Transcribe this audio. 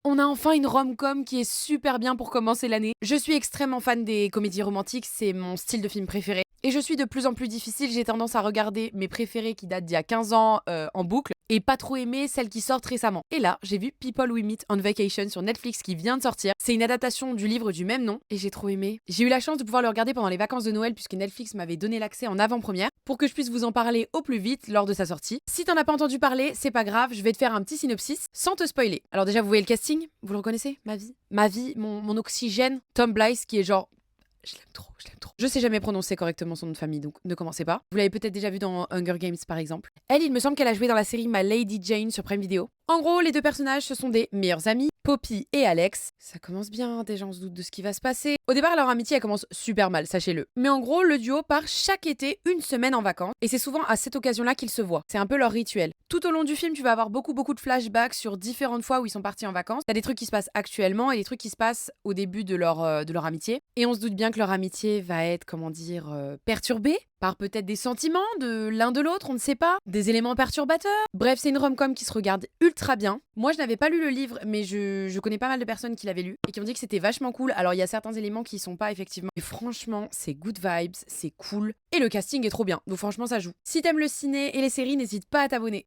On a enfin une rom-com qui est super bien pour commencer l'année. Je suis extrêmement fan des comédies romantiques, c'est mon style de film préféré. Et je suis de plus en plus difficile, j'ai tendance à regarder mes préférés qui datent d'il y a 15 ans en boucle et pas trop aimer celles qui sortent récemment. Et là, j'ai vu People We Meet on Vacation sur Netflix qui vient de sortir. C'est une adaptation du livre du même nom et j'ai trop aimé. J'ai eu la chance de pouvoir le regarder pendant les vacances de Noël puisque Netflix m'avait donné l'accès en avant-première pour que je puisse vous en parler au plus vite lors de sa sortie. Si t'en as pas entendu parler, c'est pas grave, je vais te faire un petit synopsis sans te spoiler. Alors déjà, vous voyez le casting? Vous le reconnaissez? Ma vie, mon oxygène, Tom Blythe qui est genre je l'aime trop, je l'aime trop. Je sais jamais prononcer correctement son nom de famille, donc ne commencez pas. Vous l'avez peut-être déjà vu dans Hunger Games, par exemple. Elle, il me semble qu'elle a joué dans la série My Lady Jane sur Prime Video. En gros, les deux personnages, ce sont des meilleurs amis, Poppy et Alex. Ça commence bien, déjà on se doute de ce qui va se passer. Au départ, leur amitié, elle commence super mal, sachez-le. Mais en gros, le duo part chaque été une semaine en vacances, et c'est souvent à cette occasion-là qu'ils se voient. C'est un peu leur rituel. Tout au long du film, tu vas avoir beaucoup de flashbacks sur différentes fois où ils sont partis en vacances. T'as des trucs qui se passent actuellement et des trucs qui se passent au début de leur amitié. Et on se doute bien que leur amitié va être, perturbée par peut-être des sentiments de l'un de l'autre, on ne sait pas, des éléments perturbateurs. Bref, c'est une rom-com qui se regarde ultra bien. Moi, je n'avais pas lu le livre, mais je connais pas mal de personnes qui l'avaient lu et qui ont dit que c'était vachement cool. Alors, il y a certains éléments qui sont pas effectivement. Mais franchement, c'est good vibes, c'est cool. Et le casting est trop bien, donc franchement, ça joue. Si t'aimes le ciné et les séries, n'hésite pas à t'abonner.